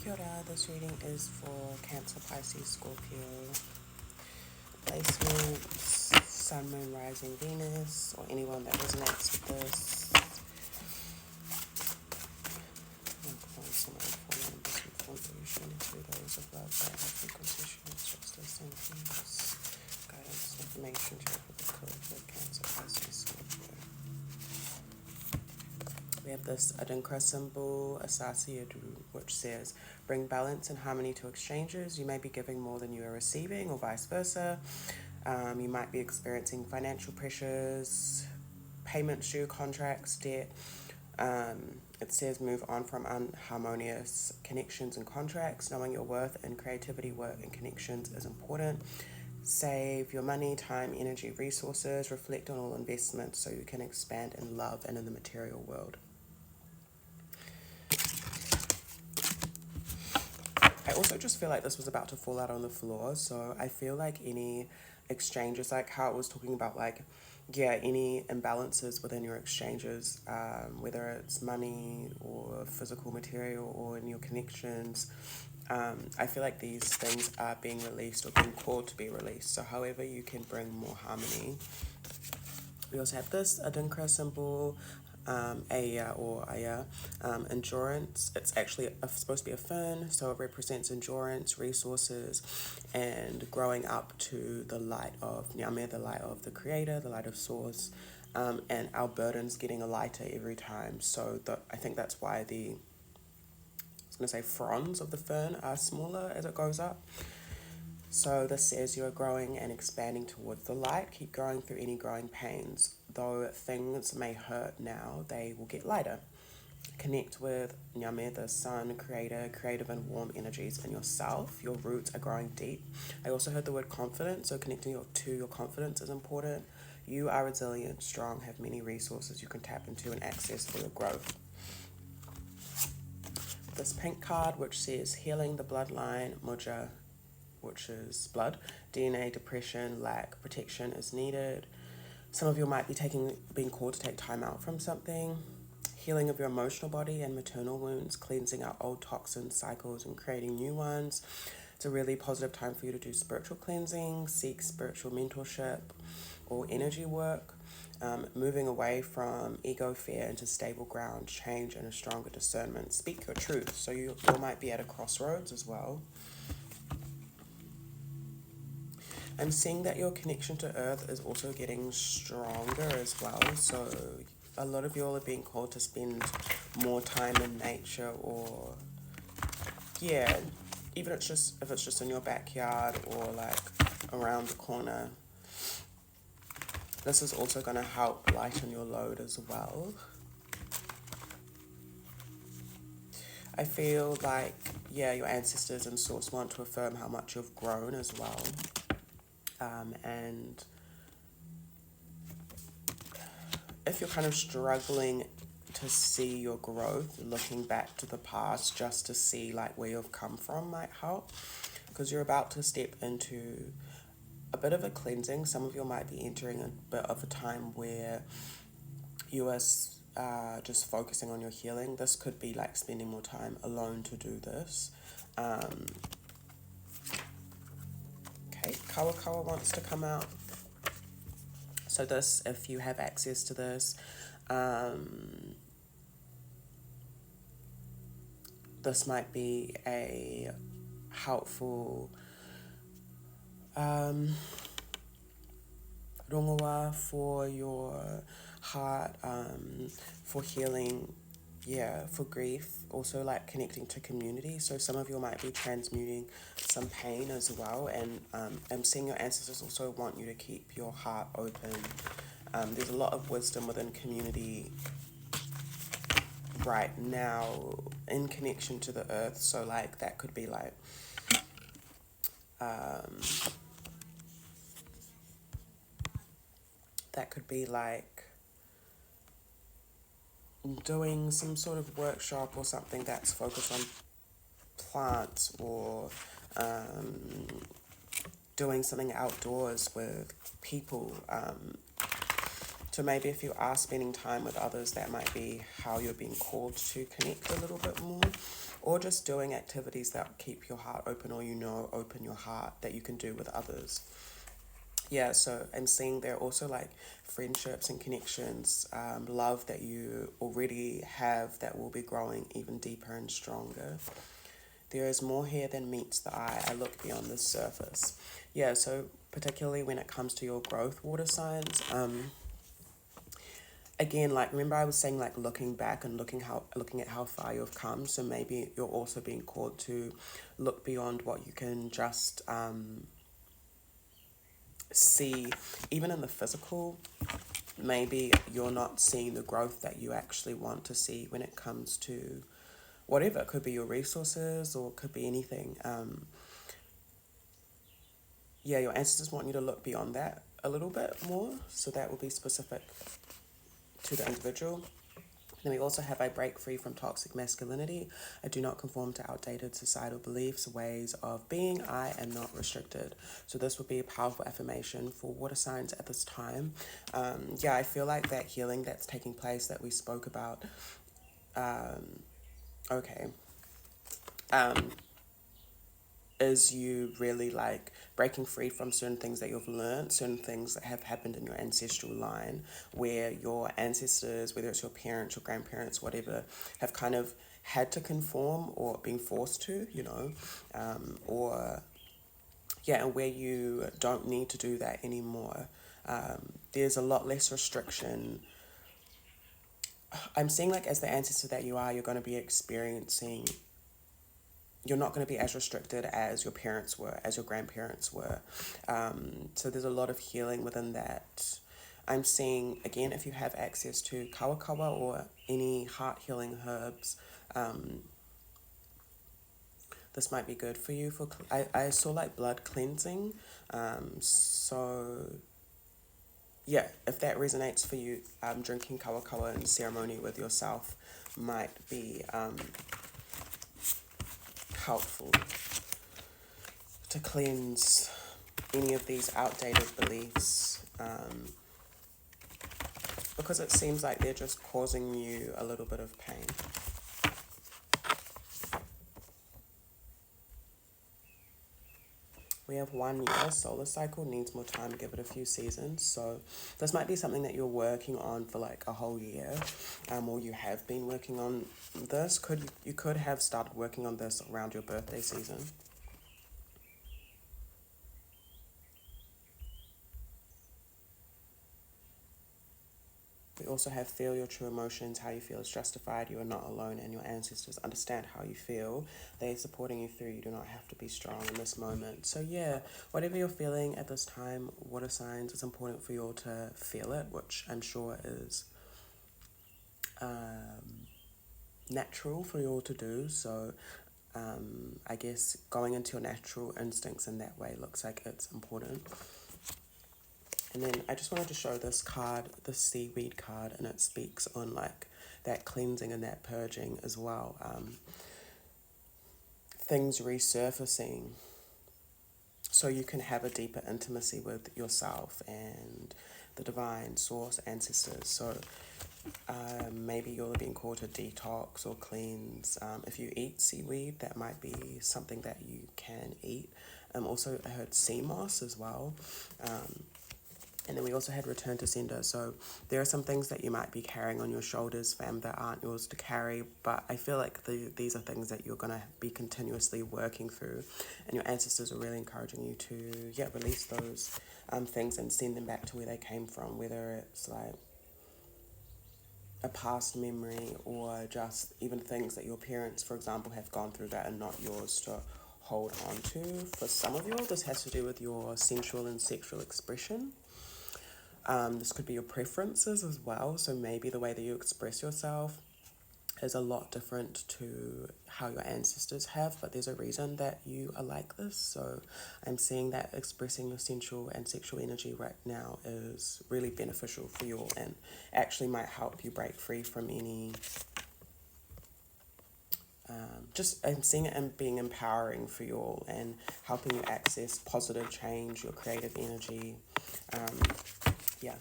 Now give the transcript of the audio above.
Kia ora, this reading is for Cancer, Pisces, Scorpio, placements, Sun, Moon, Rising, Venus, or anyone that resonates with this. Those of love, light, happy, consciousness, justice, and peace. Guidance, information, share for the collective, Cancer, Pisces, Scorpio. We have this Adinkra symbol, Aotearoa, which says, bring balance and harmony to exchanges. You may be giving more than you are receiving, or vice versa. You might be experiencing financial pressures, payments due, contracts, debt. It says move on from unharmonious connections and contracts. Knowing your worth and creativity, work, and connections is important. Save your money, time, energy, resources. Reflect on all investments so you can expand in love and in the material world. I also just feel like this was about to fall out on the floor, so I feel like any exchanges, like how it was talking about, like, yeah, any imbalances within your exchanges, whether it's money or physical material or in your connections, I feel like these things are being released or being called to be released. So however you can bring more harmony. We also have this Adinkra symbol, endurance. It's actually supposed to be a fern, so it represents endurance, resources, and growing up to the light of Nyame, the light of the creator, the light of source, and our burdens getting lighter every time. So I think that's why I was going to say fronds of the fern are smaller as it goes up. So this says you are growing and expanding towards the light. Keep growing through any growing pains. Though things may hurt now, they will get lighter. Connect with Nyame, the sun, creator, creative and warm energies in yourself. Your roots are growing deep. I also heard the word confidence, so connecting to your confidence is important. You are resilient, strong, have many resources you can tap into and access for your growth. This pink card, which says healing the bloodline, Muja, which is blood, DNA, depression, lack, protection is needed. Some of you might be being called to take time out from something. Healing of your emotional body and maternal wounds, cleansing out old toxins, cycles, and creating new ones. It's a really positive time for you to do spiritual cleansing, seek spiritual mentorship or energy work, moving away from ego, fear into stable ground, change, and a stronger discernment. Speak your truth. So you might be at a crossroads as well. I'm seeing that your connection to Earth is also getting stronger as well. So a lot of you all are being called to spend more time in nature, or yeah, even if it's just in your backyard or like around the corner. This is also going to help lighten your load as well. I feel like, yeah, your ancestors and source want to affirm how much you've grown as well. And if you're kind of struggling to see your growth, looking back to the past just to see like where you've come from might help, because you're about to step into a bit of a cleansing. Some of you might be entering a bit of a time where you are just focusing on your healing. This could be like spending more time alone to do this. Okay, Kawa wants to come out. So this, if you have access to this, this might be a helpful rongoa for your heart, for healing, yeah, for grief, also like connecting to community. So some of you might be transmuting some pain as well, and I'm seeing your ancestors also want you to keep your heart open. There's a lot of wisdom within community right now in connection to the earth. So like that could be like doing some sort of workshop or something that's focused on plants, or doing something outdoors with people. So maybe if you are spending time with others, that might be how you're being called to connect a little bit more. or just doing activities that keep your heart open, or open your heart that you can do with others. Yeah, so I'm seeing there also like friendships and connections, love that you already have that will be growing even deeper and stronger. There is more here than meets the eye. I look beyond the surface. Yeah, so particularly when it comes to your growth, water signs, again, like remember I was saying like looking back and looking at how far you've come. So maybe you're also being called to look beyond what you can just see, even in the physical. Maybe you're not seeing the growth that you actually want to see when it comes to whatever. It could be your resources, or it could be anything. Yeah, your ancestors want you to look beyond that a little bit more. So that will be specific to the individual. Then we also have, I break free from toxic masculinity. I do not conform to outdated societal beliefs, ways of being. I am not restricted. So this would be a powerful affirmation for water signs at this time. Yeah, I feel like that healing that's taking place that we spoke about. Okay. Is you really like breaking free from certain things that you've learned, certain things that have happened in your ancestral line, where your ancestors, whether it's your parents, your grandparents, whatever, have kind of had to conform or been forced to, or yeah, and where you don't need to do that anymore. There's a lot less restriction. I'm seeing like as the ancestor that you are, you're going to be experiencing, you're not going to be as restricted as your parents were, as your grandparents were. So there's a lot of healing within that. I'm seeing, again, if you have access to koutou or any heart healing herbs, this might be good for you. I saw like blood cleansing. So yeah, if that resonates for you, drinking koutou in ceremony with yourself might be helpful to cleanse any of these outdated beliefs, because it seems like they're just causing you a little bit of pain. We have 1 year solar cycle, needs more time, give it a few seasons. So this might be something that you're working on for like a whole year, or you have been working on this. You could have started working on this around your birthday season. We also have feel your true emotions, how you feel is justified, you are not alone, and your ancestors understand how you feel. They're supporting you through, you do not have to be strong in this moment. So yeah, whatever you're feeling at this time, water signs, it's important for you all to feel it, which I'm sure is natural for you all to do. So I guess going into your natural instincts in that way looks like it's important. And then I just wanted to show this card, the seaweed card, and it speaks on like that cleansing and that purging as well. Things resurfacing so you can have a deeper intimacy with yourself and the divine source ancestors. So maybe you're being called to detox or cleanse. If you eat seaweed, that might be something that you can eat. Also, I heard sea moss as well. And then we also had return to sender. So there are some things that you might be carrying on your shoulders, fam, that aren't yours to carry. But I feel like these are things that you're going to be continuously working through. And your ancestors are really encouraging you to, release those things and send them back to where they came from. Whether it's like a past memory or just even things that your parents, for example, have gone through that are not yours to hold on to. For some of you, this has to do with your sensual and sexual expression. This could be your preferences as well. So maybe the way that you express yourself is a lot different to how your ancestors have, but there's a reason that you are like this. So I'm seeing that expressing your sensual and sexual energy right now is really beneficial for you all, and actually might help you break free from any I'm seeing it and being empowering for you all and helping you access positive change, your creative energy. Yeah,